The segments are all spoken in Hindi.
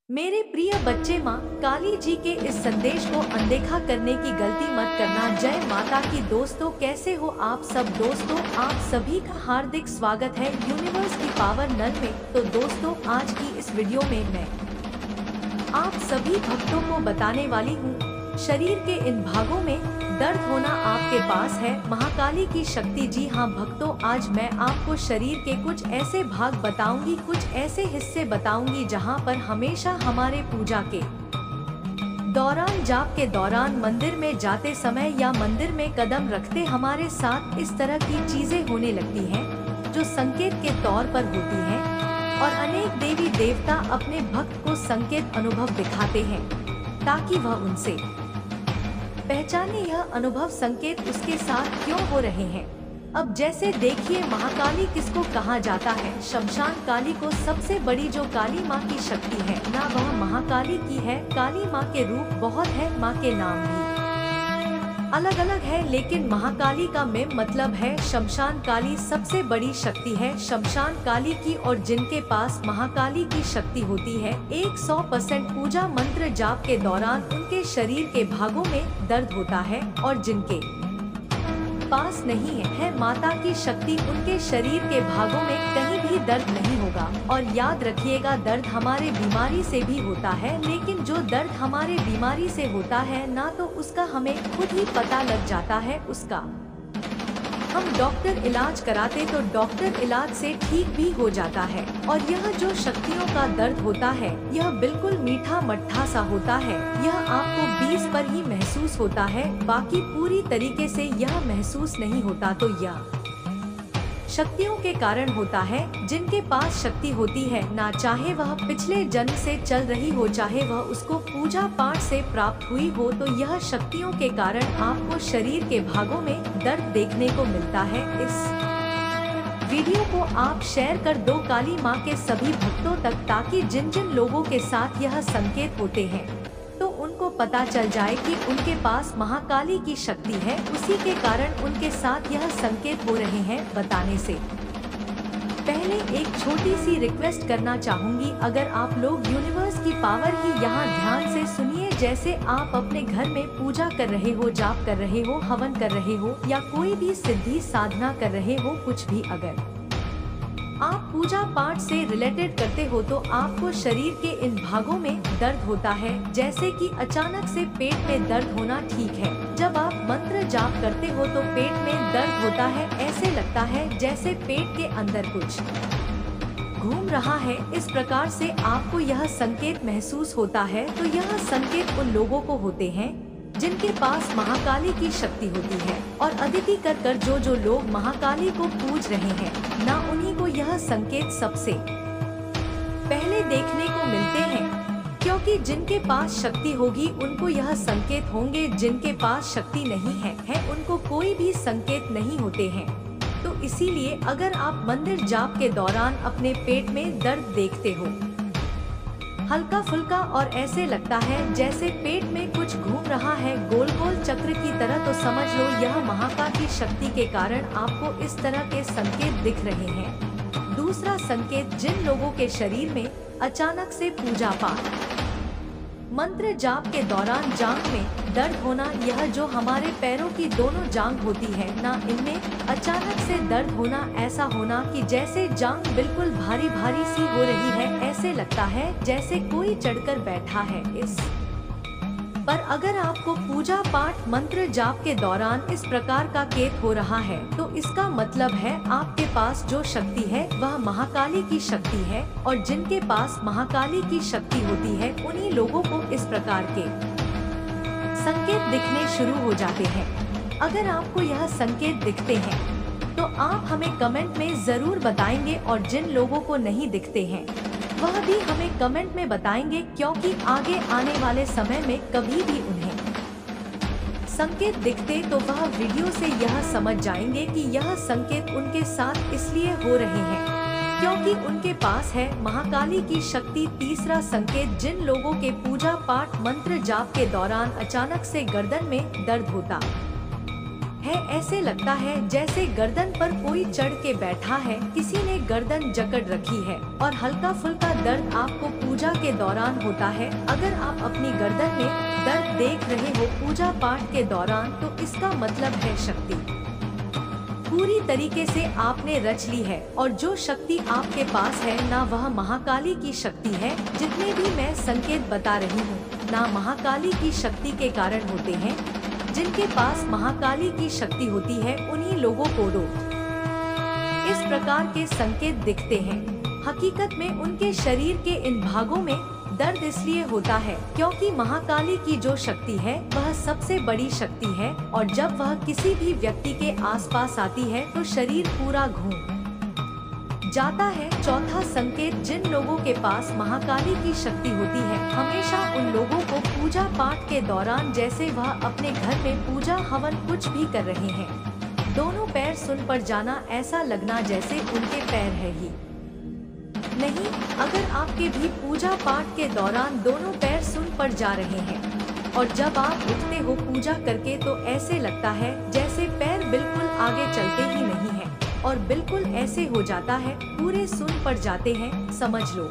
मेरे प्रिय बच्चे, माँ काली जी के इस संदेश को अनदेखा करने की गलती मत करना। जय माता की। दोस्तों, कैसे हो आप सब। दोस्तों, आप सभी का हार्दिक स्वागत है यूनिवर्स की पावर नल में। तो दोस्तों, आज की इस वीडियो में मैं आप सभी भक्तों को बताने वाली हूँ, शरीर के इन भागों में दर्द होना आपके पास है महाकाली की शक्ति। जी हाँ भक्तों, आज मैं आपको शरीर के कुछ ऐसे भाग बताऊंगी, कुछ ऐसे हिस्से बताऊंगी जहां पर हमेशा हमारे पूजा के दौरान, जाप के दौरान, मंदिर में जाते समय या मंदिर में कदम रखते हमारे साथ इस तरह की चीजें होने लगती हैं, जो संकेत के तौर पर होती हैं। और अनेक देवी देवता अपने भक्त को संकेत अनुभव दिखाते हैं ताकि वह उनसे पहचाने यह अनुभव संकेत उसके साथ क्यों हो रहे हैं। अब जैसे देखिए, महाकाली किसको कहा जाता है। शमशान काली को सबसे बड़ी जो काली माँ की शक्ति है ना, वह महाकाली की है। काली माँ के रूप बहुत है, माँ के नाम भी अलग अलग है, लेकिन महाकाली का मेन मतलब है शमशान काली सबसे बड़ी शक्ति है शमशान काली की। और जिनके पास महाकाली की शक्ति होती है, 100% पूजा मंत्र जाप के दौरान उनके शरीर के भागों में दर्द होता है। और जिनके पास नहीं है माता की शक्ति, उनके शरीर के भागों में कहीं भी दर्द नहीं होगा। और याद रखिएगा, दर्द हमारे बीमारी से भी होता है, लेकिन जो दर्द हमारे बीमारी से होता है ना, तो उसका हमें खुद ही पता लग जाता है। उसका हम डॉक्टर इलाज कराते तो डॉक्टर इलाज से ठीक भी हो जाता है। और यह जो शक्तियों का दर्द होता है, यह बिल्कुल मीठा मट्ठा सा होता है। यह आपको 20 पर ही महसूस होता है, बाकी पूरी तरीके से यह महसूस नहीं होता। तो यह शक्तियों के कारण होता है। जिनके पास शक्ति होती है ना, चाहे वह पिछले जन्म से चल रही हो, चाहे वह उसको पूजा पाठ से प्राप्त हुई हो, तो यह शक्तियों के कारण आपको शरीर के भागों में दर्द देखने को मिलता है। इस वीडियो को आप शेयर कर दो काली माँ के सभी भक्तों तक, ताकि जिन जिन लोगों के साथ यह संकेत होते हैं तो उनको पता चल जाए कि उनके पास महाकाली की शक्ति है। उसी के कारण उनके साथ यह संकेत हो रहे हैं। बताने से पहले एक छोटी सी रिक्वेस्ट करना चाहूंगी, अगर आप लोग यूनिवर्स की पावर ही यहाँ ध्यान से सुनिए। जैसे आप अपने घर में पूजा कर रहे हो, जाप कर रहे हो, हवन कर रहे हो, या कोई भी सिद्धि साधना कर रहे हो, कुछ भी अगर आप पूजा पाठ से रिलेटेड करते हो, तो आपको शरीर के इन भागों में दर्द होता है। जैसे कि अचानक से पेट में दर्द होना, ठीक है। जब आप मंत्र जाप करते हो तो पेट में दर्द होता है, ऐसे लगता है जैसे पेट के अंदर कुछ घूम रहा है। इस प्रकार से आपको यह संकेत महसूस होता है। तो यह संकेत उन लोगों को होते हैं जिनके पास महाकाली की शक्ति होती है। और अदिति कर जो लोग महाकाली को पूज रहे हैं ना, उन्हीं को यह संकेत सबसे पहले देखने को मिलते हैं। क्योंकि जिनके पास शक्ति होगी उनको यह संकेत होंगे, जिनके पास शक्ति नहीं है उनको कोई भी संकेत नहीं होते हैं। तो इसीलिए अगर आप मंदिर जाप के दौरान अपने पेट में दर्द देखते हो हल्का फुल्का, और ऐसे लगता है जैसे पेट में कुछ घूम रहा है गोल गोल चक्र की तरह, तो समझ लो यह महाकाली की शक्ति के कारण आपको इस तरह के संकेत दिख रहे हैं। दूसरा संकेत, जिन लोगों के शरीर में अचानक से पूजा पाठ मंत्र जाप के दौरान जांघ में दर्द होना, यह जो हमारे पैरों की दोनों जांघ होती है ना, इनमें अचानक से दर्द होना, ऐसा होना कि जैसे जांघ बिल्कुल भारी भारी सी हो रही है, ऐसे लगता है जैसे कोई चढ़कर बैठा है इस पर। अगर आपको पूजा पाठ मंत्र जाप के दौरान इस प्रकार का केत हो रहा है, तो इसका मतलब है आपके पास जो शक्ति है वह महाकाली की शक्ति है। और जिनके पास महाकाली की शक्ति होती है, उन्हीं लोगों को इस प्रकार के संकेत दिखने शुरू हो जाते हैं। अगर आपको यह संकेत दिखते हैं तो आप हमें कमेंट में जरूर बताएंगे, और जिन लोगों को नहीं दिखते हैं वह भी हमें कमेंट में बताएंगे, क्योंकि आगे आने वाले समय में कभी भी उन्हें संकेत दिखते तो वह वीडियो से यह समझ जाएंगे कि यह संकेत उनके साथ इसलिए हो रहे हैं क्योंकि उनके पास है महाकाली की शक्ति। तीसरा संकेत, जिन लोगों के पूजा पाठ मंत्र जाप के दौरान अचानक से गर्दन में दर्द होता ऐसे लगता है जैसे गर्दन पर कोई चढ़ के बैठा है, किसी ने गर्दन जकड़ रखी है और हल्का फुल्का दर्द आपको पूजा के दौरान होता है। अगर आप अपनी गर्दन में दर्द देख रहे हो पूजा पाठ के दौरान, तो इसका मतलब है शक्ति पूरी तरीके से आपने रच ली है। और जो शक्ति आपके पास है ना वह महाकाली की शक्ति है। जितने भी मैं संकेत बता रही हूँ ना महाकाली की शक्ति के कारण होते हैं। जिनके पास महाकाली की शक्ति होती है उन्हीं लोगों को इस प्रकार के संकेत दिखते हैं। हकीकत में उनके शरीर के इन भागों में दर्द इसलिए होता है क्योंकि महाकाली की जो शक्ति है वह सबसे बड़ी शक्ति है और जब वह किसी भी व्यक्ति के आसपास आती है तो शरीर पूरा घूम जाता है। चौथा संकेत, जिन लोगों के पास महाकाली की शक्ति होती है हमेशा उन लोगों को पूजा पाठ के दौरान जैसे वह अपने घर में पूजा हवन कुछ भी कर रहे हैं, दोनों पैर सुन पड़ जाना, ऐसा लगना जैसे उनके पैर है ही नहीं। अगर आपके भी पूजा पाठ के दौरान दोनों पैर सुन पड़ जा रहे हैं और जब आप उठते हो पूजा करके तो ऐसे लगता है जैसे पैर बिल्कुल आगे चलते ही नहीं है और बिल्कुल ऐसे हो जाता है पूरे सुन पड़ जाते हैं, समझ लो।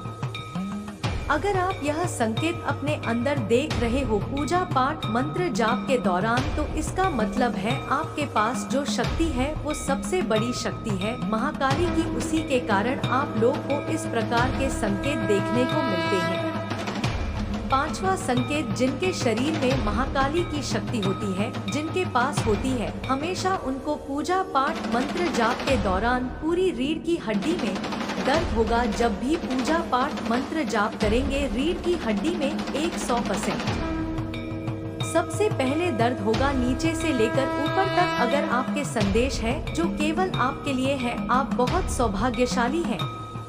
अगर आप यह संकेत अपने अंदर देख रहे हो पूजा पाठ मंत्र जाप के दौरान, तो इसका मतलब है आपके पास जो शक्ति है वो सबसे बड़ी शक्ति है, महाकाली की। उसी के कारण आप लोग को इस प्रकार के संकेत देखने को मिलते हैं। पांचवा संकेत, जिनके शरीर में महाकाली की शक्ति होती है, जिनके पास होती है, हमेशा उनको पूजा पाठ मंत्र जाप के दौरान पूरी रीढ़ की हड्डी में दर्द होगा। जब भी पूजा पाठ मंत्र जाप करेंगे रीढ़ की हड्डी में 100% सबसे पहले दर्द होगा, नीचे से लेकर ऊपर तक। अगर आपके संदेश है जो केवल आपके लिए है, आप बहुत सौभाग्यशाली हैं,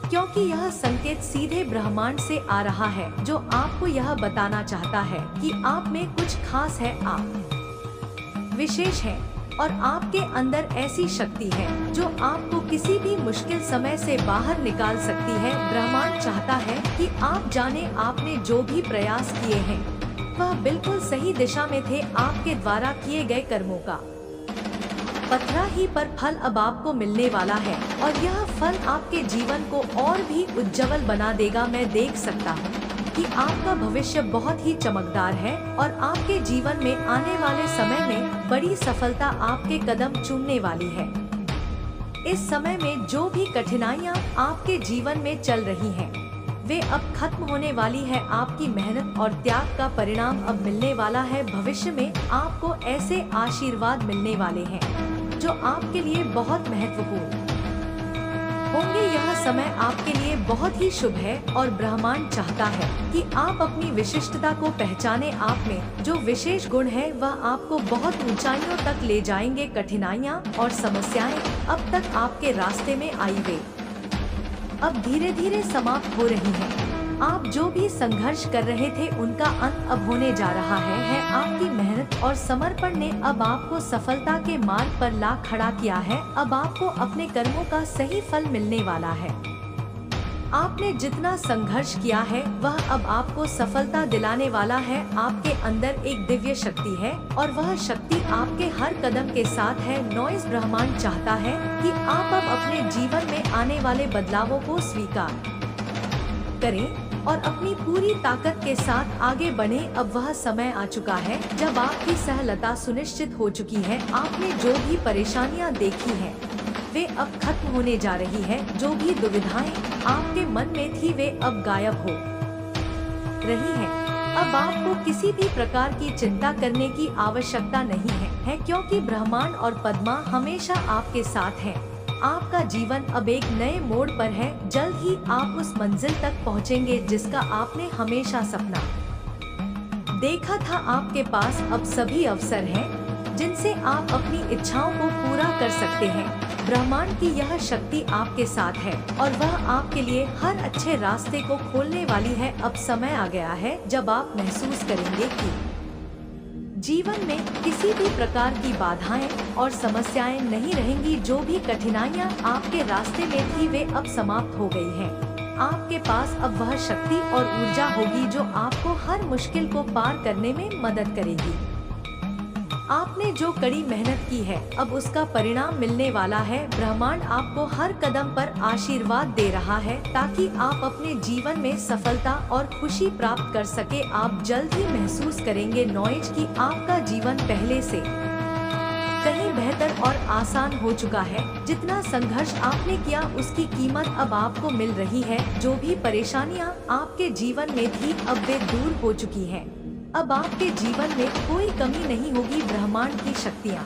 क्योंकि यह संकेत सीधे ब्रह्मांड से आ रहा है जो आपको यह बताना चाहता है कि आप में कुछ खास है, आप विशेष हैं और आपके अंदर ऐसी शक्ति है जो आपको किसी भी मुश्किल समय से बाहर निकाल सकती है। ब्रह्मांड चाहता है कि आप जाने आपने जो भी प्रयास किए हैं वह बिल्कुल सही दिशा में थे। आपके द्वारा किए गए कर्मों का पथरा ही पर फल अब आपको मिलने वाला है और यह फल आपके जीवन को और भी उज्जवल बना देगा। मैं देख सकता हूँ कि आपका भविष्य बहुत ही चमकदार है और आपके जीवन में आने वाले समय में बड़ी सफलता आपके कदम चूमने वाली है। इस समय में जो भी कठिनाइयाँ आपके जीवन में चल रही हैं, वे अब खत्म होने वाली है। आपकी मेहनत और त्याग का परिणाम अब मिलने वाला है। भविष्य में आपको ऐसे आशीर्वाद मिलने वाले हैं जो आपके लिए बहुत महत्वपूर्ण होंगे। यह समय आपके लिए बहुत ही शुभ है और ब्रह्मांड चाहता है कि आप अपनी विशिष्टता को पहचाने। आप में जो विशेष गुण है वह आपको बहुत ऊंचाइयों तक ले जाएंगे। कठिनाइयाँ और समस्याएं अब तक आपके रास्ते में आई वे अब धीरे धीरे समाप्त हो रही हैं। आप जो भी संघर्ष कर रहे थे उनका अंत अब होने जा रहा है। आपकी मेहनत और समर्पण ने अब आपको सफलता के मार्ग पर ला खड़ा किया है। अब आपको अपने कर्मों का सही फल मिलने वाला है। आपने जितना संघर्ष किया है वह अब आपको सफलता दिलाने वाला है। आपके अंदर एक दिव्य शक्ति है और वह शक्ति आपके हर कदम के साथ है। नॉइज ब्रह्मांड चाहता है कि आप अब अपने जीवन में आने वाले बदलावों को स्वीकार करें और अपनी पूरी ताकत के साथ आगे बढ़े। अब वह समय आ चुका है जब आपकी सफलता सुनिश्चित हो चुकी है। आपने जो भी परेशानियां देखी हैं, वे अब खत्म होने जा रही है। जो भी दुविधाएं आपके मन में थी वे अब गायब हो रही हैं। अब आपको किसी भी प्रकार की चिंता करने की आवश्यकता नहीं है, क्योंकि ब्रह्मांड और पद्मा हमेशा आपके साथ हैं। आपका जीवन अब एक नए मोड़ पर है। जल्द ही आप उस मंजिल तक पहुंचेंगे जिसका आपने हमेशा सपना देखा था। आपके पास अब सभी अवसर हैं जिनसे आप अपनी इच्छाओं को पूरा कर सकते हैं। ब्रह्मांड की यह शक्ति आपके साथ है और वह आपके लिए हर अच्छे रास्ते को खोलने वाली है। अब समय आ गया है जब आप महसूस करेंगे कि जीवन में किसी भी प्रकार की बाधाएं और समस्याएं नहीं रहेंगी। जो भी कठिनाइयां आपके रास्ते में थी वे अब समाप्त हो गई हैं। आपके पास अब वह शक्ति और ऊर्जा होगी जो आपको हर मुश्किल को पार करने में मदद करेगी। आपने जो कड़ी मेहनत की है अब उसका परिणाम मिलने वाला है। ब्रह्मांड आपको हर कदम पर आशीर्वाद दे रहा है ताकि आप अपने जीवन में सफलता और खुशी प्राप्त कर सके। आप जल्द ही महसूस करेंगे नॉइज कि आपका जीवन पहले से कहीं बेहतर और आसान हो चुका है। जितना संघर्ष आपने किया उसकी कीमत अब आपको मिल रही है। जो भी परेशानियां आपके जीवन में थी अब वे दूर हो चुकी हैं। अब आपके जीवन में कोई कमी नहीं होगी। ब्रह्मांड की शक्तियाँ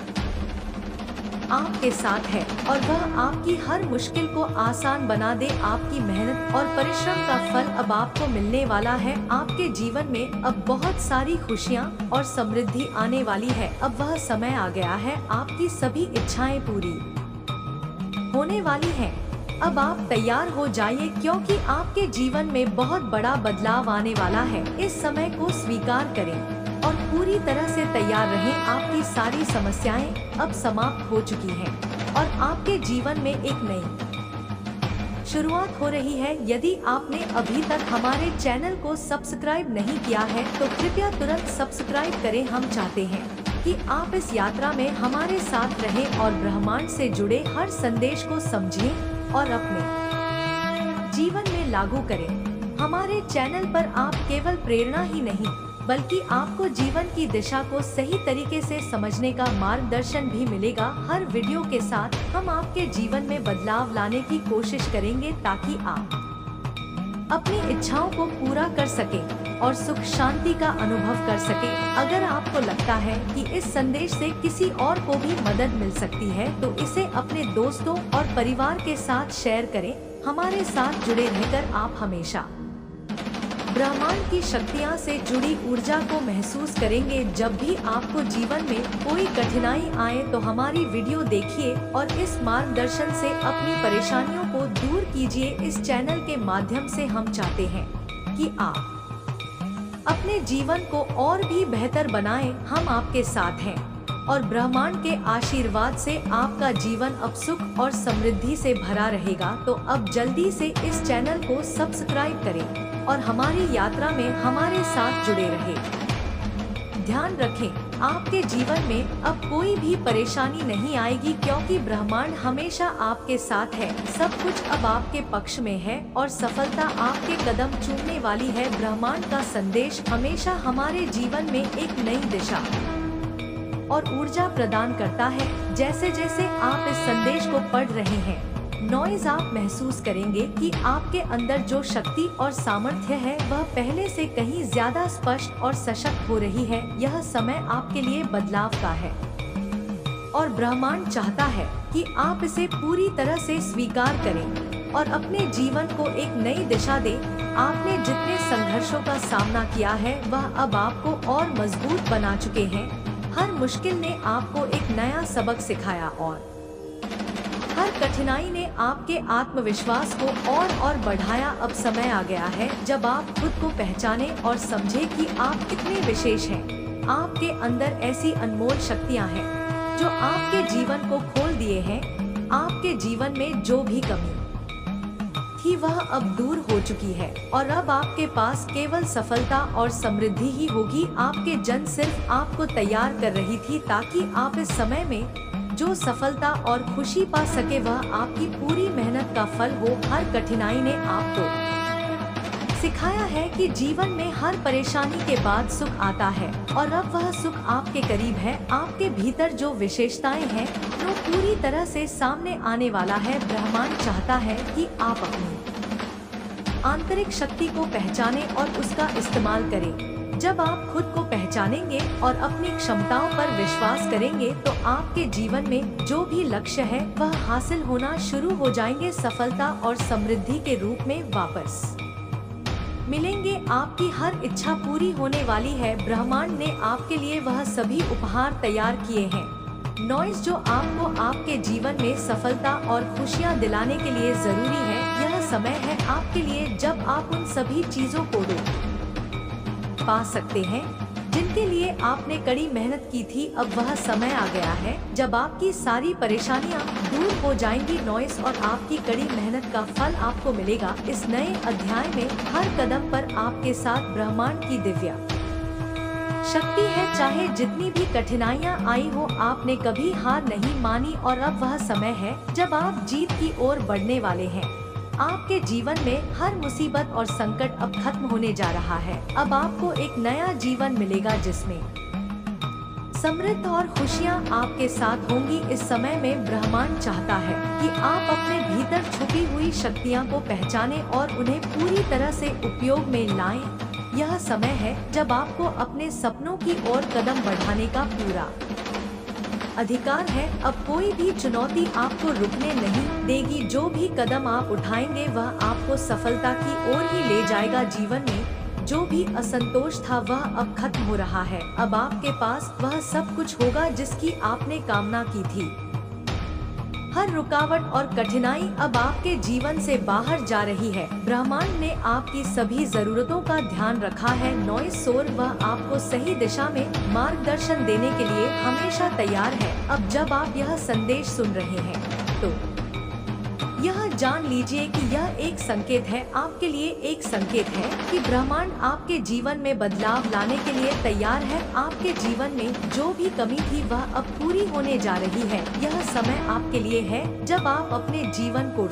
आपके साथ है और वह आपकी हर मुश्किल को आसान बना दे। आपकी मेहनत और परिश्रम का फल अब आपको मिलने वाला है। आपके जीवन में अब बहुत सारी खुशियाँ और समृद्धि आने वाली है। अब वह समय आ गया है, आपकी सभी इच्छाएं पूरी होने वाली हैं। अब आप तैयार हो जाइए क्योंकि आपके जीवन में बहुत बड़ा बदलाव आने वाला है। इस समय को स्वीकार करें और पूरी तरह से तैयार रहें। आपकी सारी समस्याएं अब समाप्त हो चुकी हैं और आपके जीवन में एक नई शुरुआत हो रही है। यदि आपने अभी तक हमारे चैनल को सब्सक्राइब नहीं किया है तो कृपया तुरंत सब्सक्राइब करें। हम चाहते हैं कि आप इस यात्रा में हमारे साथ रहें और ब्रह्मांड से जुड़े हर संदेश को समझें और अपने जीवन में लागू करें। हमारे चैनल पर आप केवल प्रेरणा ही नहीं बल्कि आपको जीवन की दिशा को सही तरीके से समझने का मार्गदर्शन भी मिलेगा। हर वीडियो के साथ हम आपके जीवन में बदलाव लाने की कोशिश करेंगे ताकि आप अपनी इच्छाओं को पूरा कर सकें और सुख शांति का अनुभव कर सकें। अगर आपको लगता है कि इस संदेश से किसी और को भी मदद मिल सकती है तो इसे अपने दोस्तों और परिवार के साथ शेयर करें। हमारे साथ जुड़े रहकर आप हमेशा ब्रह्मांड की शक्तियाँ से जुड़ी ऊर्जा को महसूस करेंगे। जब भी आपको जीवन में कोई कठिनाई आए तो हमारी वीडियो देखिए और इस मार्गदर्शन से अपनी परेशानियों को दूर कीजिए। इस चैनल के माध्यम से हम चाहते हैं कि आप अपने जीवन को और भी बेहतर बनाएं। हम आपके साथ हैं और ब्रह्मांड के आशीर्वाद से आपका जीवन अब सुख और समृद्धि से भरा रहेगा। तो अब जल्दी से इस चैनल को सब्सक्राइब करें और हमारी यात्रा में हमारे साथ जुड़े रहें। ध्यान रखें, आपके जीवन में अब कोई भी परेशानी नहीं आएगी क्योंकि ब्रह्मांड हमेशा आपके साथ है। सब कुछ अब आपके पक्ष में है और सफलता आपके कदम चूमने वाली है। ब्रह्मांड का संदेश हमेशा हमारे जीवन में एक नई दिशा और ऊर्जा प्रदान करता है। जैसे जैसे आप इस संदेश को पढ़ रहे हैं नॉइज आप महसूस करेंगे कि आपके अंदर जो शक्ति और सामर्थ्य है वह पहले से कहीं ज्यादा स्पष्ट और सशक्त हो रही है। यह समय आपके लिए बदलाव का है और ब्रह्मांड चाहता है कि आप इसे पूरी तरह से स्वीकार करें और अपने जीवन को एक नई दिशा दें। आपने जितने संघर्षों का सामना किया है वह अब आपको और मजबूत बना चुके हैं। हर मुश्किल ने आपको एक नया सबक सिखाया और हर कठिनाई ने आपके आत्मविश्वास को और बढ़ाया। अब समय आ गया है जब आप खुद को पहचाने और समझे कि आप कितने विशेष हैं। आपके अंदर ऐसी अनमोल शक्तियां हैं जो आपके जीवन को खोल दिए हैं। आपके जीवन में जो भी कमी थी वह अब दूर हो चुकी है और अब आपके पास केवल सफलता और समृद्धि ही होगी। आपके जन सिर्फ आपको तैयार कर रही थी ताकि आप इस समय में जो सफलता और खुशी पा सके वह आपकी पूरी मेहनत का फल हो। हर कठिनाई ने आपको सिखाया है कि जीवन में हर परेशानी के बाद सुख आता है और अब वह सुख आपके करीब है। आपके भीतर जो विशेषताएं हैं वो पूरी तरह से सामने आने वाला है। ब्रह्मांड चाहता है कि आप अपनी आंतरिक शक्ति को पहचानें और उसका इस्तेमाल करें। जब आप खुद को पहचानेंगे और अपनी क्षमताओं पर विश्वास करेंगे तो आपके जीवन में जो भी लक्ष्य है वह हासिल होना शुरू हो जाएंगे। सफलता और समृद्धि के रूप में वापस मिलेंगे। आपकी हर इच्छा पूरी होने वाली है। ब्रह्मांड ने आपके लिए वह सभी उपहार तैयार किए हैं। नॉइज जो आपको आपके जीवन में सफलता और खुशियां दिलाने के लिए जरूरी है। यह समय है आपके लिए जब आप उन सभी चीजों को पा सकते हैं जिनके लिए आपने कड़ी मेहनत की थी। अब वह समय आ गया है जब आपकी सारी परेशानियां दूर हो जाएंगी। नॉइस और आपकी कड़ी मेहनत का फल आपको मिलेगा। इस नए अध्याय में हर कदम पर आपके साथ ब्रह्मांड की दिव्य शक्ति है, चाहे जितनी भी कठिनाइयां आई हो आपने कभी हार नहीं मानी और अब वह समय है जब आप जीत की ओर बढ़ने वाले हैं। आपके जीवन में हर मुसीबत और संकट अब खत्म होने जा रहा है। अब आपको एक नया जीवन मिलेगा जिसमें समृद्ध और खुशियां आपके साथ होंगी। इस समय में ब्रह्मांड चाहता है कि आप अपने भीतर छुपी हुई शक्तियां को पहचानें और उन्हें पूरी तरह से उपयोग में लाएं। यह समय है जब आपको अपने सपनों की ओर कदम बढ़ाने का पूरा अधिकार है। अब कोई भी चुनौती आपको रुकने नहीं देगी। जो भी कदम आप उठाएंगे वह आपको सफलता की ओर ही ले जाएगा। जीवन में जो भी असंतोष था वह अब खत्म हो रहा है। अब आपके पास वह सब कुछ होगा जिसकी आपने कामना की थी। हर रुकावट और कठिनाई अब आपके जीवन से बाहर जा रही है। ब्रह्मांड ने आपकी सभी जरूरतों का ध्यान रखा है। नॉइस सोर वह आपको सही दिशा में मार्गदर्शन देने के लिए हमेशा तैयार है। अब जब आप यह संदेश सुन रहे हैं तो यह जान लीजिए कि यह एक संकेत है, आपके लिए एक संकेत है कि ब्रह्मांड आपके जीवन में बदलाव लाने के लिए तैयार है। आपके जीवन में जो भी कमी थी वह अब पूरी होने जा रही है। यह समय आपके लिए है जब आप अपने जीवन को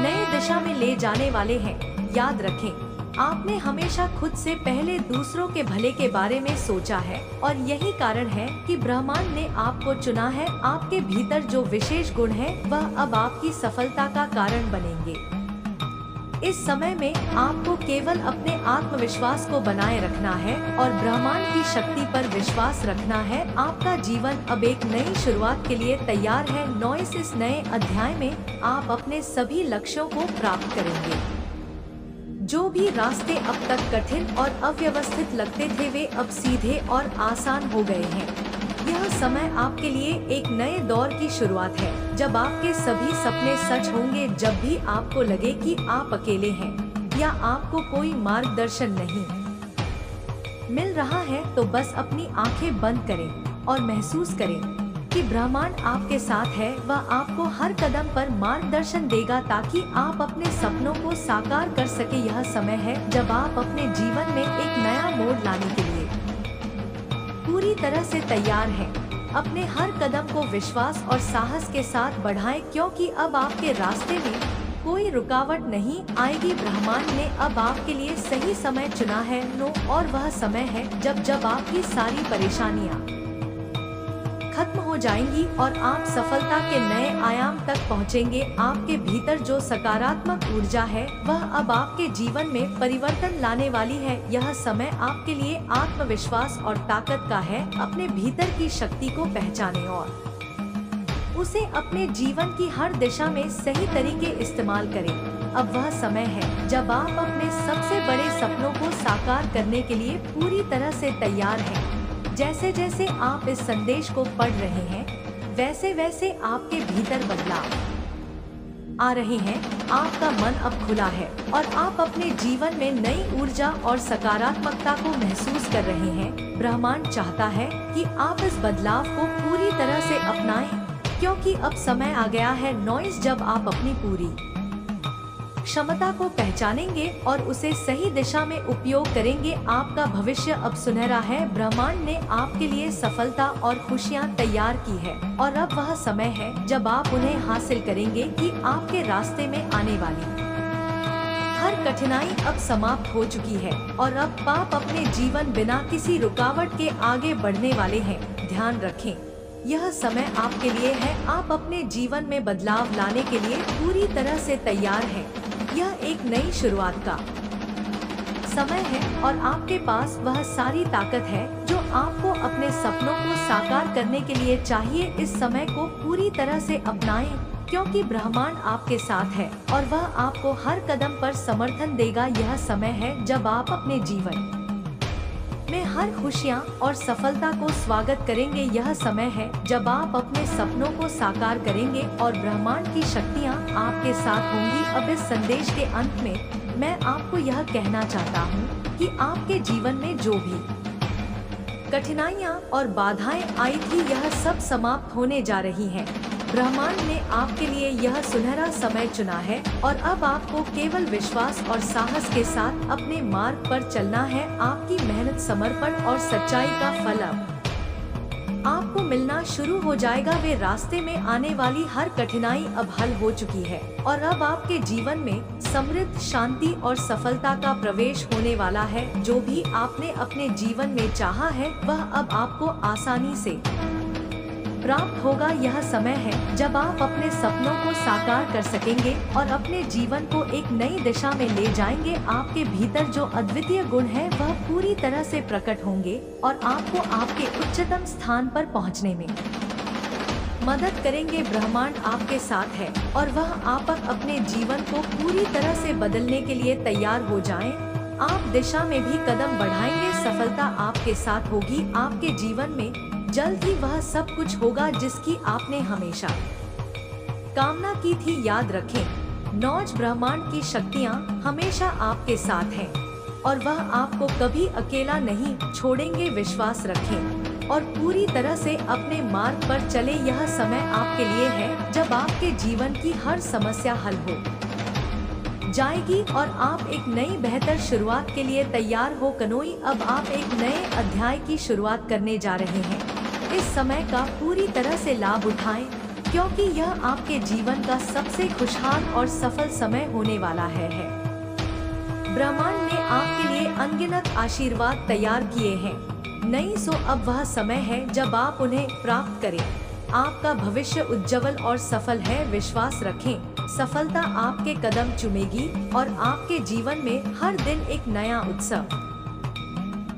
नए दिशा में ले जाने वाले हैं। याद रखें, आपने हमेशा खुद से पहले दूसरों के भले के बारे में सोचा है और यही कारण है कि ब्रह्मांड ने आपको चुना है। आपके भीतर जो विशेष गुण है वह अब आपकी सफलता का कारण बनेंगे। इस समय में आपको केवल अपने आत्मविश्वास को बनाए रखना है और ब्रह्मांड की शक्ति पर विश्वास रखना है। आपका जीवन अब एक नई शुरुआत के लिए तैयार है। नॉइस इस नए अध्याय में आप अपने सभी लक्ष्यों को प्राप्त करेंगे। जो भी रास्ते अब तक कठिन और अव्यवस्थित लगते थे वे अब सीधे और आसान हो गए हैं। यह समय आपके लिए एक नए दौर की शुरुआत है जब आपके सभी सपने सच होंगे। जब भी आपको लगे कि आप अकेले हैं या आपको कोई मार्गदर्शन नहीं मिल रहा है तो बस अपनी आंखें बंद करें और महसूस करें कि ब्रह्मांड आपके साथ है। वह आपको हर कदम पर मार्गदर्शन देगा ताकि आप अपने सपनों को साकार कर सके। यह समय है जब आप अपने जीवन में एक नया मोड़ लाने के लिए पूरी तरह से तैयार हैं। अपने हर कदम को विश्वास और साहस के साथ बढ़ाएं क्योंकि अब आपके रास्ते में कोई रुकावट नहीं आएगी। ब्रह्मांड ने अब आपके लिए सही समय चुना है। और वह समय है जब आपकी सारी परेशानियां खत्म हो जाएंगी और आप सफलता के नए आयाम तक पहुंचेंगे। आपके भीतर जो सकारात्मक ऊर्जा है वह अब आपके जीवन में परिवर्तन लाने वाली है। यह समय आपके लिए आत्मविश्वास और ताकत का है। अपने भीतर की शक्ति को पहचानें और उसे अपने जीवन की हर दिशा में सही तरीके इस्तेमाल करें। अब वह समय है जब आप अपने सबसे बड़े सपनों को साकार करने के लिए पूरी तरह से तैयार हैं। जैसे जैसे आप इस संदेश को पढ़ रहे हैं वैसे वैसे आपके भीतर बदलाव आ रहे हैं। आपका मन अब खुला है और आप अपने जीवन में नई ऊर्जा और सकारात्मकता को महसूस कर रहे हैं। ब्रह्मांड चाहता है कि आप इस बदलाव को पूरी तरह से अपनाएं क्योंकि अब समय आ गया है। नॉइस जब आप अपनी पूरी क्षमता को पहचानेंगे और उसे सही दिशा में उपयोग करेंगे आपका भविष्य अब सुनहरा है। ब्रह्मांड ने आपके लिए सफलता और खुशियां तैयार की है और अब वह समय है जब आप उन्हें हासिल करेंगे कि आपके रास्ते में आने वाली हर कठिनाई अब समाप्त हो चुकी है और अब आप अपने जीवन बिना किसी रुकावट के आगे बढ़ने वाले हैं। ध्यान रखें, यह समय आपके लिए है। आप अपने जीवन में बदलाव लाने के लिए पूरी तरह से तैयार हैं। यह एक नई शुरुआत का समय है और आपके पास वह सारी ताकत है जो आपको अपने सपनों को साकार करने के लिए चाहिए। इस समय को पूरी तरह से अपनाएं क्योंकि ब्रह्मांड आपके साथ है और वह आपको हर कदम पर समर्थन देगा। यह समय है जब आप अपने जीवन में हर खुशियाँ और सफलता को स्वागत करेंगे। यह समय है जब आप अपने सपनों को साकार करेंगे और ब्रह्मांड की शक्तियाँ आपके साथ होंगी। अब इस संदेश के अंत में मैं आपको यह कहना चाहता हूँ कि आपके जीवन में जो भी कठिनाइयाँ और बाधाएं आई थी यह सब समाप्त होने जा रही हैं। ब्रह्मांड ने आपके लिए यह सुनहरा समय चुना है और अब आपको केवल विश्वास और साहस के साथ अपने मार्ग पर चलना है। आपकी मेहनत, समर्पण और सच्चाई का फल अब आपको मिलना शुरू हो जाएगा। वे रास्ते में आने वाली हर कठिनाई अब हल हो चुकी है और अब आपके जीवन में समृद्ध, शांति और सफलता का प्रवेश होने वाला है। जो भी आपने अपने जीवन में चाहा है वह अब आपको आसानी से प्राप्त होगा। यह समय है जब आप अपने सपनों को साकार कर सकेंगे और अपने जीवन को एक नई दिशा में ले जाएंगे। आपके भीतर जो अद्वितीय गुण है वह पूरी तरह से प्रकट होंगे और आपको आपके उच्चतम स्थान पर पहुंचने में मदद करेंगे। ब्रह्मांड आपके साथ है और वह आप अपने जीवन को पूरी तरह से बदलने के लिए तैयार हो जाएं। आप दिशा में भी कदम बढ़ाएंगे। सफलता आपके साथ होगी। आपके जीवन में जल्द ही वह सब कुछ होगा जिसकी आपने हमेशा कामना की थी। याद रखें, नौज ब्रह्मांड की शक्तियाँ हमेशा आपके साथ हैं और वह आपको कभी अकेला नहीं छोड़ेंगे। विश्वास रखें और पूरी तरह से अपने मार्ग पर चले। यह समय आपके लिए है जब आपके जीवन की हर समस्या हल हो जाएगी और आप एक नई बेहतर शुरुआत के लिए तैयार हो। कनोई, अब आप एक नए अध्याय की शुरुआत करने जा रहे हैं। इस समय का पूरी तरह से लाभ उठाएं क्योंकि यह आपके जीवन का सबसे खुशहाल और सफल समय होने वाला है। ब्रह्मांड ने आपके लिए अनगिनत आशीर्वाद तैयार किए हैं। नहीं, सो अब वह समय है जब आप उन्हें प्राप्त करें। आपका भविष्य उज्जवल और सफल है। विश्वास रखें, सफलता आपके कदम चूमेगी और आपके जीवन में हर दिन एक नया उत्सव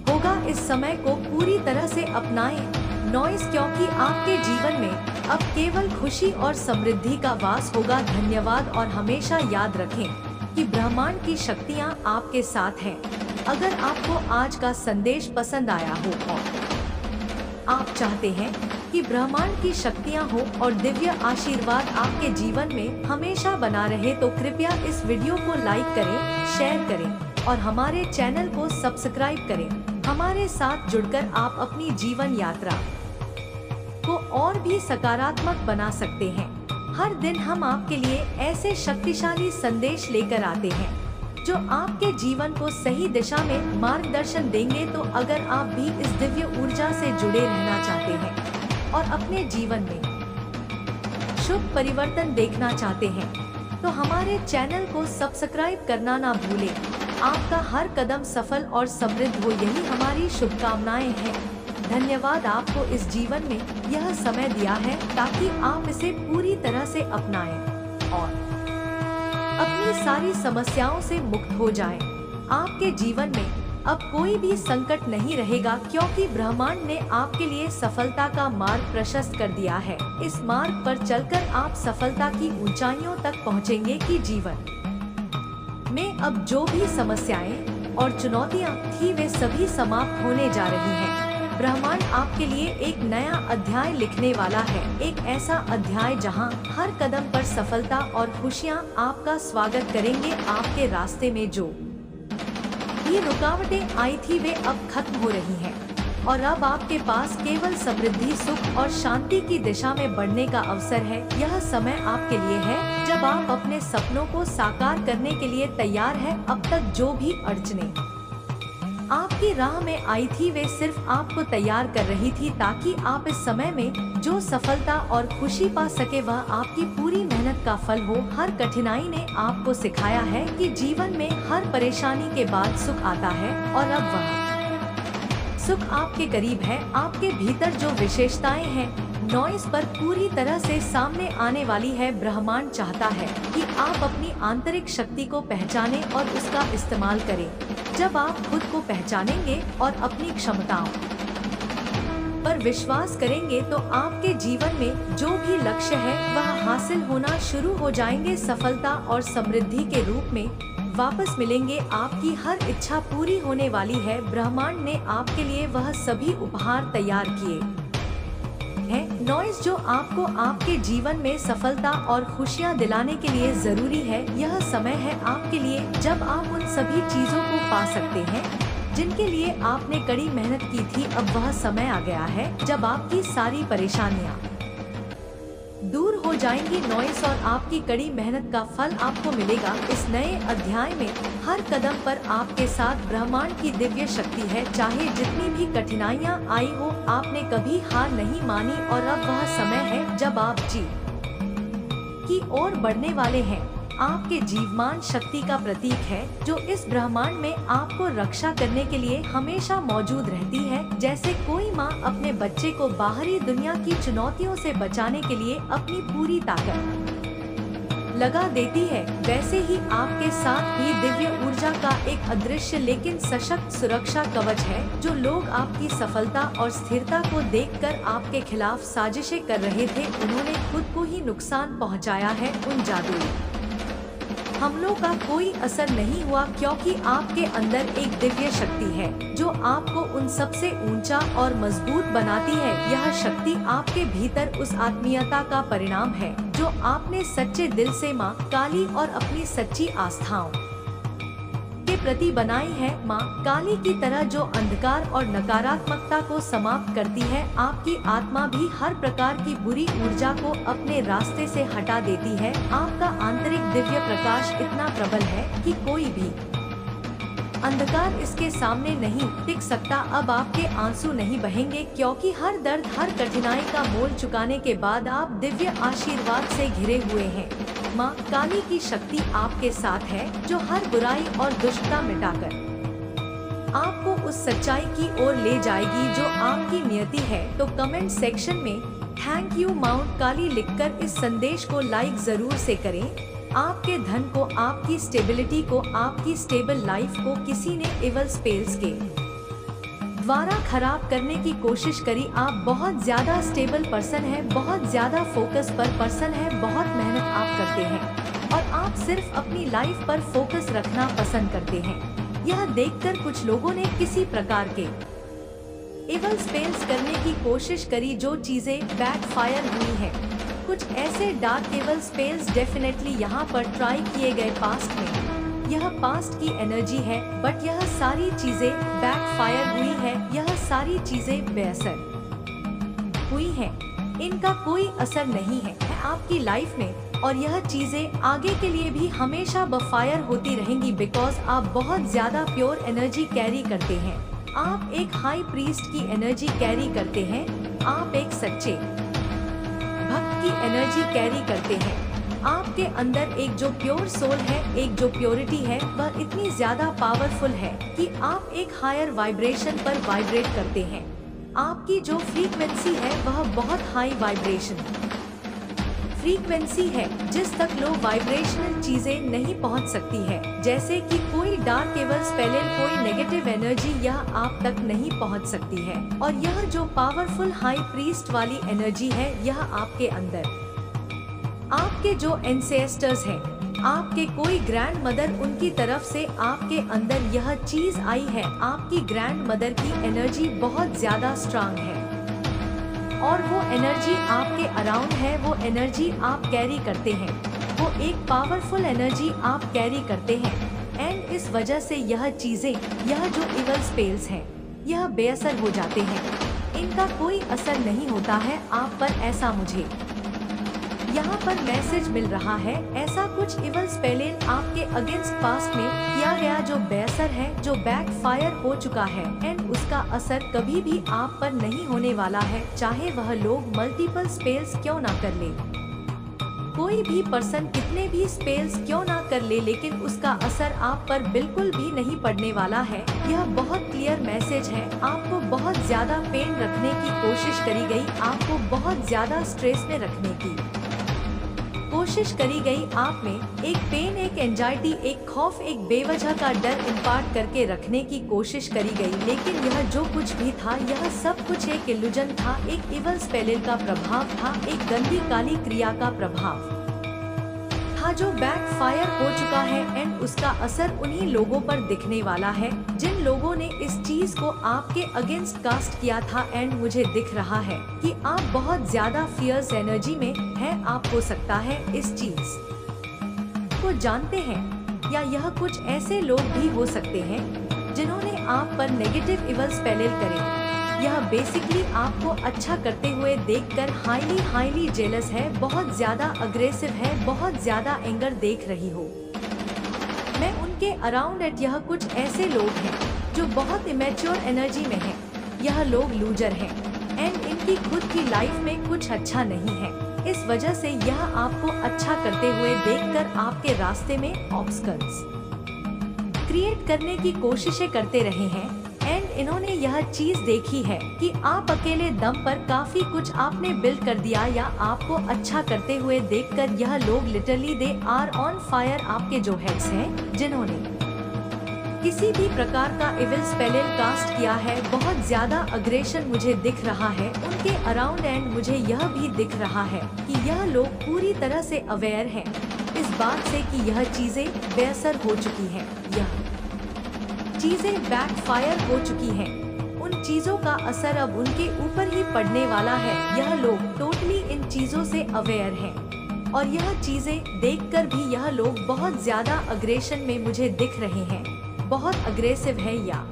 होगा। इस समय को पूरी तरह से अपनाएं नॉइस, क्योंकि आपके जीवन में अब केवल खुशी और समृद्धि का वास होगा। धन्यवाद और हमेशा याद रखें कि ब्रह्मांड की शक्तियाँ आपके साथ हैं। अगर आपको आज का संदेश पसंद आया हो और आप चाहते हैं कि ब्रह्मांड की शक्तियाँ हो और दिव्य आशीर्वाद आपके जीवन में हमेशा बना रहे तो कृपया इस वीडियो को लाइक करें, शेयर करें और हमारे चैनल को सब्सक्राइब करें। हमारे साथ जुड़कर आप अपनी जीवन यात्रा को और भी सकारात्मक बना सकते हैं। हर दिन हम आपके लिए ऐसे शक्तिशाली संदेश लेकर आते हैं जो आपके जीवन को सही दिशा में मार्गदर्शन देंगे। तो अगर आप भी इस दिव्य ऊर्जा से जुड़े रहना चाहते हैं और अपने जीवन में शुभ परिवर्तन देखना चाहते हैं तो हमारे चैनल को सब्सक्राइब करना ना भूलें। आपका हर कदम सफल और समृद्ध हो, यही हमारी शुभकामनाएं हैं। धन्यवाद आपको इस जीवन में यह समय दिया है ताकि आप इसे पूरी तरह से अपनाएं और अपनी सारी समस्याओं से मुक्त हो जाएं। आपके जीवन में अब कोई भी संकट नहीं रहेगा क्योंकि ब्रह्मांड ने आपके लिए सफलता का मार्ग प्रशस्त कर दिया है। इस मार्ग पर चलकर आप सफलता की ऊंचाइयों तक पहुंचेंगे कि जीवन में अब जो भी समस्याएं और चुनौतियां थी वे सभी समाप्त होने जा रही हैं। ब्रह्मांड आपके लिए एक नया अध्याय लिखने वाला है, एक ऐसा अध्याय जहां हर कदम पर सफलता और खुशियां आपका स्वागत करेंगे। आपके रास्ते में जो ये रुकावटें आई थी वे अब खत्म हो रही हैं और अब आपके पास केवल समृद्धि, सुख और शांति की दिशा में बढ़ने का अवसर है। यह समय आपके लिए है जब आप अपने सपनों को साकार करने के लिए तैयार हैं। अब तक जो भी अड़चनें आपकी राह में आई थी वे सिर्फ आपको तैयार कर रही थी ताकि आप इस समय में जो सफलता और खुशी पा सके वह आपकी पूरी मेहनत का फल हो। हर कठिनाई ने आपको सिखाया है कि जीवन में हर परेशानी के बाद सुख आता है और अब वह सुख आपके करीब है। आपके भीतर जो विशेषताएं हैं नॉइस पर पूरी तरह से सामने आने वाली है। ब्रह्मांड चाहता है कि आप अपनी आंतरिक शक्ति को पहचानें और उसका इस्तेमाल करें। जब आप खुद को पहचानेंगे और अपनी क्षमताओं पर विश्वास करेंगे तो आपके जीवन में जो भी लक्ष्य है वह हासिल होना शुरू हो जाएंगे। सफलता और समृद्धि के रूप में वापस मिलेंगे। आपकी हर इच्छा पूरी होने वाली है। ब्रह्मांड ने आपके लिए वह सभी उपहार तैयार किए हैं नॉइस जो आपको आपके जीवन में सफलता और खुशियां दिलाने के लिए जरूरी है। यह समय है आपके लिए जब आप उन सभी चीजों को पा सकते हैं जिनके लिए आपने कड़ी मेहनत की थी। अब वह समय आ गया है जब आपकी सारी परेशानियां दूर हो जाएंगी नॉइस और आपकी कड़ी मेहनत का फल आपको मिलेगा। इस नए अध्याय में हर कदम पर आपके साथ ब्रह्मांड की दिव्य शक्ति है। चाहे जितनी भी कठिनाइयाँ आई हो, आपने कभी हार नहीं मानी और अब वह समय है जब आप जीत की ओर बढ़ने वाले हैं। आपके जीवमान शक्ति का प्रतीक है जो इस ब्रह्मांड में आपको रक्षा करने के लिए हमेशा मौजूद रहती है। जैसे कोई माँ अपने बच्चे को बाहरी दुनिया की चुनौतियों से बचाने के लिए अपनी पूरी ताकत लगा देती है, वैसे ही आपके साथ भी दिव्य ऊर्जा का एक अदृश्य लेकिन सशक्त सुरक्षा कवच है। जो लोग आपकी सफलता और स्थिरता को देखकर आपके खिलाफ साजिशें कर रहे थे, उन्होंने खुद को ही नुकसान पहुंचाया है। उन जादुई हमलों का कोई असर नहीं हुआ, क्योंकि आपके अंदर एक दिव्य शक्ति है जो आपको उन सबसे ऊंचा और मजबूत बनाती है। यह शक्ति आपके भीतर उस आत्मीयता का परिणाम है जो आपने सच्चे दिल से माँ काली और अपनी सच्ची आस्थाओं के प्रति बनाई है। माँ काली की तरह जो अंधकार और नकारात्मकता को समाप्त करती है, आपकी आत्मा भी हर प्रकार की बुरी ऊर्जा को अपने रास्ते से हटा देती है। आपका आंतरिक दिव्य प्रकाश इतना प्रबल है कि कोई भी अंधकार इसके सामने नहीं टिक सकता। अब आपके आंसू नहीं बहेंगे, क्योंकि हर दर्द, हर कठिनाई का मोल चुकाने के बाद आप दिव्य आशीर्वाद से घिरे हुए हैं। माँ काली की शक्ति आपके साथ है जो हर बुराई और दुष्टता मिटाकर आपको उस सच्चाई की ओर ले जाएगी जो आपकी नियति है। तो कमेंट सेक्शन में थैंक यू माउंट काली लिखकर इस संदेश को लाइक जरूर से करें। आपके धन को, आपकी स्टेबिलिटी को, आपकी स्टेबल लाइफ को किसी ने इवल स्पेल्स के द्वारा खराब करने की कोशिश करी। आप बहुत ज्यादा स्टेबल पर्सन है, बहुत ज्यादा फोकस पर पर्सन है, बहुत मेहनत आप करते हैं और आप सिर्फ अपनी लाइफ पर फोकस रखना पसंद करते हैं। यह देखकर कुछ लोगों ने किसी प्रकार के इवल स्पेल्स करने की कोशिश करी जो चीजें बैकफायर हुई हैं। कुछ ऐसे डार्क इवल स्पेल्स डेफिनेटली यहाँ पर ट्राई किए गए पास्ट में। यह पास्ट की एनर्जी है, बट यह सारी चीजें बैकफायर हुई है। यह सारी चीजें बेअसर हुई हैं। इनका कोई असर नहीं है आपकी लाइफ में और यह चीजें आगे के लिए भी हमेशा बफायर होती रहेंगी, बिकॉज आप बहुत ज्यादा प्योर एनर्जी कैरी करते हैं। आप एक हाई प्रीस्ट की एनर्जी कैरी करते हैं। आप एक सच्चे भक्त की एनर्जी कैरी करते हैं। आपके अंदर एक जो प्योर सोल है, एक जो प्योरिटी है, वह इतनी ज्यादा पावरफुल है कि आप एक हायर वाइब्रेशन पर वाइब्रेट करते हैं। आपकी जो फ्रीक्वेंसी है वह बहुत हाई वाइब्रेशन फ्रीक्वेंसी है जिस तक लो वाइब्रेशनल चीजें नहीं पहुंच सकती है। जैसे कि कोई डार्क इवल स्पेल, कोई नेगेटिव एनर्जी, यह आप तक नहीं पहुंच सकती है। और यह जो पावरफुल हाई प्रीस्ट वाली एनर्जी है, यह आपके अंदर, आपके जो एंसेस्टर्स हैं, आपके कोई ग्रैंड मदर, उनकी तरफ से आपके अंदर यह चीज आई है। आपकी ग्रैंड मदर की एनर्जी बहुत ज्यादा स्ट्रांग है और वो एनर्जी आपके अराउंड है, वो एनर्जी आप कैरी करते हैं, वो एक पावरफुल एनर्जी आप कैरी करते हैं। एंड इस वजह से यह चीजें, यह जो इवल स्पेल्स हैं, यह बेअसर हो जाते हैं। इनका कोई असर नहीं होता है आप पर, ऐसा मुझे यहाँ पर मैसेज मिल रहा है। ऐसा कुछ इवल स्पेलिंग आपके अगेंस्ट पास्ट में किया गया जो बेअसर है, जो बैकफायर हो चुका है एंड उसका असर कभी भी आप पर नहीं होने वाला है, चाहे वह लोग मल्टीपल स्पेल्स क्यों ना कर ले। कोई भी पर्सन कितने भी स्पेल्स क्यों ना कर ले, लेकिन उसका असर आप पर बिल्कुल भी नहीं पड़ने वाला है। यह बहुत क्लियर मैसेज है। आपको बहुत ज्यादा पेन रखने की कोशिश करी गई, आपको बहुत ज्यादा स्ट्रेस में रखने की कोशिश करी गई। आप में एक पेन, एक एंजाइटी, एक खौफ, एक बेवजह का डर इम्पार्ट करके रखने की कोशिश करी गई। लेकिन यह जो कुछ भी था, यह सब कुछ एक इल्यूजन था, एक इवल स्पेलिंग का प्रभाव था, एक गंदी काली क्रिया का प्रभाव था जो बैकफायर हो चुका है एंड उसका असर उन्हीं लोगों पर दिखने वाला है जिन लोगों ने इस चीज को आपके अगेंस्ट कास्ट किया था। एंड मुझे दिख रहा है कि आप बहुत ज्यादा फियर्स एनर्जी में है। आप हो सकता है इस चीज को जानते हैं, या यह कुछ ऐसे लोग भी हो सकते हैं जिन्होंने आप पर नेगेटिव इवल स्पेल करे। यह बेसिकली आपको अच्छा करते हुए देखकर हाईली जेलस है, बहुत ज्यादा अग्रेसिव है, बहुत ज्यादा एंगर देख रही हो। मैं उनके अराउंड एट यह कुछ ऐसे लोग हैं जो बहुत इमेच्योर एनर्जी में हैं। यह लोग लूजर हैं एंड इनकी खुद की लाइफ में कुछ अच्छा नहीं है। इस वजह से यह आपको अच्छा करते हुए देखकर आपके रास्ते में ऑब्स्टकल्स क्रिएट करने की कोशिशें करते रहे हैं। एंड इन्होंने यह चीज देखी है कि आप अकेले दम पर काफी कुछ आपने बिल्ड कर दिया या आपको अच्छा करते हुए देखकर यह लोग literally they are on fire. आपके जो हेड्स हैं जिन्होंने किसी भी प्रकार का इविल स्पेल कास्ट किया है, बहुत ज्यादा अग्रेशन मुझे दिख रहा है उनके अराउंड। एंड मुझे यह भी दिख रहा है कि यह लोग पूरी तरह से अवेयर हैं इस बात से कि यह चीजें बेअसर हो चुकी हैं, यह चीजें बैकफायर हो चुकी हैं। उन चीजों का असर अब उनके ऊपर ही पड़ने वाला है। यह लोग टोटली इन चीजों से अवेयर हैं और यह चीजें देखकर भी यह लोग बहुत ज्यादा अग्रेशन में मुझे दिख रहे हैं, बहुत अग्रेसिव है। या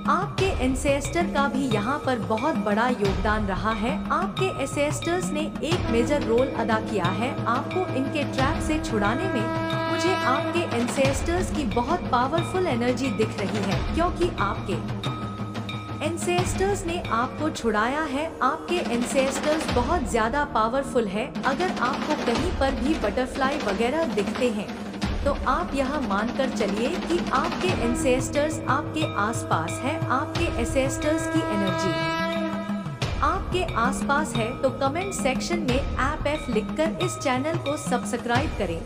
आपके एंसेस्टर का भी यहाँ पर बहुत बड़ा योगदान रहा है। आपके एंसेस्टर्स ने एक मेजर रोल अदा किया है आपको इनके ट्रैप से छुड़ाने में। मुझे आपके एंसेस्टर्स की बहुत पावरफुल एनर्जी दिख रही है क्योंकि आपके एंसेस्टर्स ने आपको छुड़ाया है। आपके एंसेस्टर्स बहुत ज्यादा पावरफुल है। अगर आपको कहीं पर भी बटरफ्लाई वगैरह दिखते हैं तो आप यह मानकर चलिए कि आपके एंसेस्टर्स आपके आसपास है। आपके एंसेस्टर्स की एनर्जी आपके आसपास है। तो कमेंट सेक्शन में एफ लिखकर इस चैनल को सब्सक्राइब करें।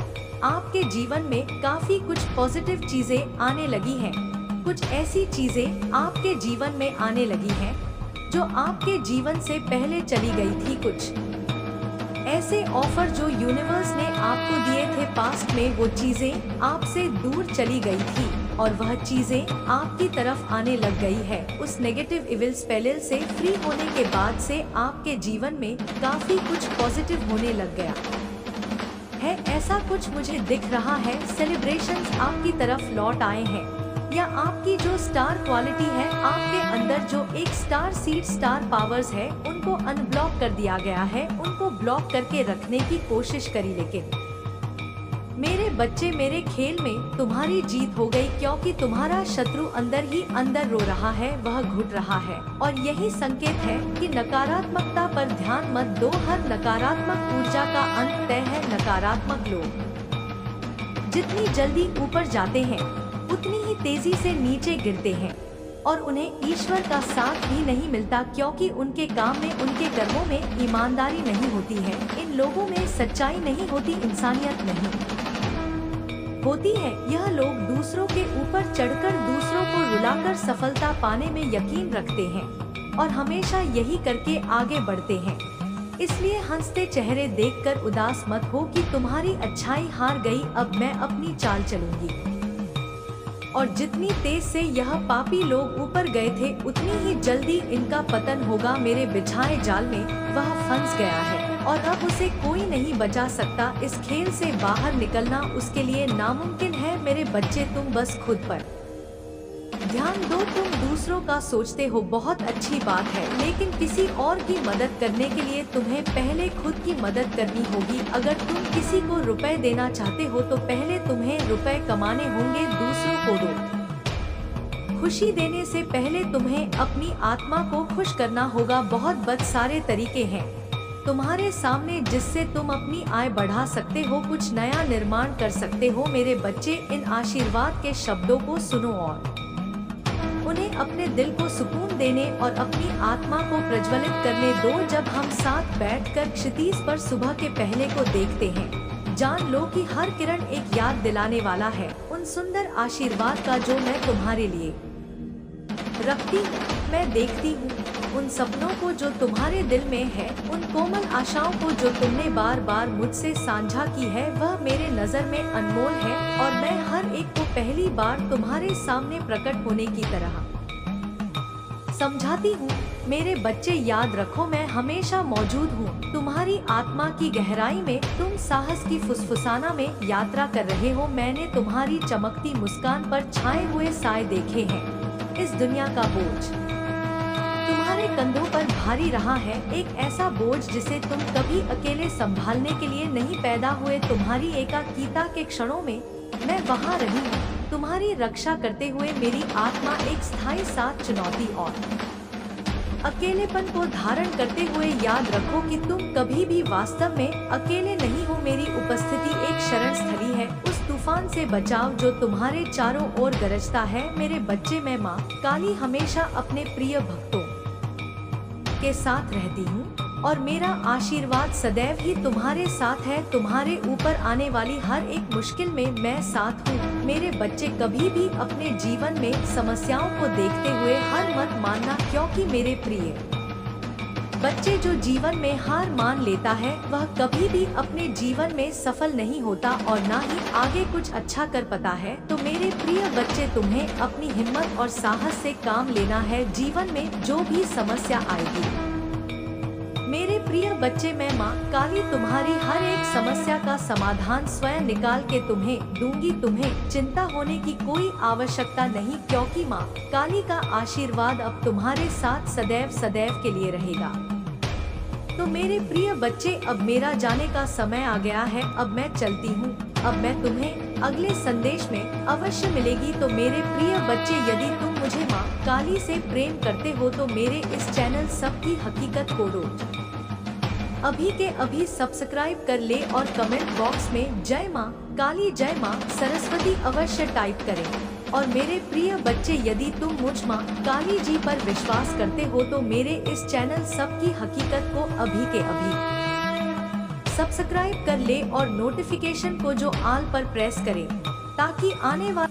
आपके जीवन में काफी कुछ पॉजिटिव चीजें आने लगी हैं। कुछ ऐसी चीजें आपके जीवन में आने लगी हैं जो आपके जीवन से पहले चली गई थी। कुछ ऐसे ऑफर जो यूनिवर्स ने आपको दिए थे पास्ट में, वो चीजें आपसे दूर चली गई थी और वह चीजें आपकी तरफ आने लग गई है। उस नेगेटिव इविल स्पेल से फ्री होने के बाद से आपके जीवन में काफी कुछ पॉजिटिव होने लग गया है। ऐसा कुछ मुझे दिख रहा है। सेलिब्रेशंस आपकी तरफ लौट आए हैं या आपकी जो स्टार क्वालिटी है, आपके अंदर जो एक स्टार सीड स्टार पावर्स है, उनको अनब्लॉक कर दिया गया है। उनको ब्लॉक करके रखने की कोशिश करी, लेकिन मेरे बच्चे मेरे खेल में तुम्हारी जीत हो गई क्योंकि तुम्हारा शत्रु अंदर ही अंदर रो रहा है, वह घुट रहा है। और यही संकेत है कि नकारात्मकता पर ध्यान मत दो। हर नकारात्मक ऊर्जा का अंत तय है। नकारात्मक लोग जितनी जल्दी ऊपर जाते हैं उतनी ही तेजी से नीचे गिरते हैं और उन्हें ईश्वर का साथ भी नहीं मिलता क्योंकि उनके काम में, उनके कर्मों में ईमानदारी नहीं होती है। इन लोगों में सच्चाई नहीं होती, इंसानियत नहीं होती है। यह लोग दूसरों के ऊपर चढ़कर दूसरों को रुलाकर सफलता पाने में यकीन रखते हैं और हमेशा यही करके आगे बढ़ते हैं। इसलिए हंसते चेहरे देखकर उदास मत हो कि तुम्हारी अच्छाई हार गई, अब मैं अपनी चाल चलूंगी। और जितनी तेज से यह पापी लोग ऊपर गए थे उतनी ही जल्दी इनका पतन होगा। मेरे बिछाए जाल में वह फंस गया है और अब उसे कोई नहीं बचा सकता। इस खेल से बाहर निकलना उसके लिए नामुमकिन है। मेरे बच्चे, तुम बस खुद पर ध्यान दो। तुम दूसरों का सोचते हो, बहुत अच्छी बात है, लेकिन किसी और की मदद करने के लिए तुम्हें पहले खुद की मदद करनी होगी। अगर तुम किसी को रुपए देना चाहते हो तो पहले तुम्हें रुपए कमाने होंगे, दूसरों को दो। खुशी देने से पहले तुम्हें अपनी आत्मा को खुश करना होगा। बहुत सारे तरीके हैं तुम्हारे सामने जिससे तुम अपनी आय बढ़ा सकते हो, कुछ नया निर्माण कर सकते हो। मेरे बच्चे, इन आशीर्वाद के शब्दों को सुनो और उन्हें अपने दिल को सुकून देने और अपनी आत्मा को प्रज्वलित करने दो। जब हम साथ बैठकर क्षितिज पर सुबह के पहले को देखते हैं, जान लो कि हर किरण एक याद दिलाने वाला है उन सुंदर आशीर्वाद का जो मैं तुम्हारे लिए रखती हूँ। मैं देखती हूँ उन सपनों को जो तुम्हारे दिल में है, उन कोमल आशाओं को जो तुमने बार बार मुझसे साझा की है। वह मेरे नजर में अनमोल है और मैं हर एक को पहली बार तुम्हारे सामने प्रकट होने की तरह समझाती हूँ। मेरे बच्चे, याद रखो, मैं हमेशा मौजूद हूँ। तुम्हारी आत्मा की गहराई में तुम साहस की फुसफुसाना में यात्रा कर रहे हो। मैंने तुम्हारी चमकती मुस्कान पर छाए हुए साए देखे हैं। इस दुनिया का बोझ तुम्हारे कंधों पर भारी रहा है एक ऐसा बोझ जिसे तुम कभी अकेले संभालने के लिए नहीं पैदा हुए। तुम्हारी एकाकीता के क्षणों में मैं वहाँ रही हूँ, तुम्हारी रक्षा करते हुए। मेरी आत्मा एक स्थायी साथ चुनौती और अकेलेपन को धारण करते हुए। याद रखो कि तुम कभी भी वास्तव में अकेले नहीं हो। मेरी उपस्थिति एक शरण स्थली है उस तूफान से बचाव जो तुम्हारे चारों ओर गरजता है। मेरे बच्चे, मैं माँ काली हमेशा अपने प्रिय भक्तों के साथ रहती हूँ और मेरा आशीर्वाद सदैव ही तुम्हारे साथ है। तुम्हारे ऊपर आने वाली हर एक मुश्किल में मैं साथ हूँ। मेरे बच्चे, कभी भी अपने जीवन में समस्याओं को देखते हुए हार मत मानना, क्योंकि मेरे प्रिय बच्चे, जो जीवन में हार मान लेता है वह कभी भी अपने जीवन में सफल नहीं होता और ना ही आगे कुछ अच्छा कर पाता है। तो मेरे प्रिय बच्चे, तुम्हें अपनी हिम्मत और साहस से काम लेना है जीवन में जो भी समस्या आएगी। मेरे प्रिय बच्चे, मैं माँ काली तुम्हारी हर एक समस्या का समाधान स्वयं निकाल के तुम्हें दूंगी। तुम्हें चिंता होने की कोई आवश्यकता नहीं, क्योंकि माँ काली का आशीर्वाद अब तुम्हारे साथ सदैव सदैव के लिए रहेगा। तो मेरे प्रिय बच्चे, अब मेरा जाने का समय आ गया है। अब मैं चलती हूँ। अब मैं तुम्हें अगले संदेश में अवश्य मिलेगी। तो मेरे प्रिय बच्चे, यदि तुम मुझे माँ काली से प्रेम करते हो तो मेरे इस चैनल सबकी हकीकत को रोज अभी के अभी सब्सक्राइब कर ले और कमेंट बॉक्स में जय माँ काली, जय माँ सरस्वती अवश्य टाइप करें। और मेरे प्रिय बच्चे, यदि तुम मुझ माँ काली जी पर विश्वास करते हो तो मेरे इस चैनल सबकी हकीकत को अभी के अभी सब्सक्राइब कर ले और नोटिफिकेशन को जो ऑल पर प्रेस करें, ताकि आने वाले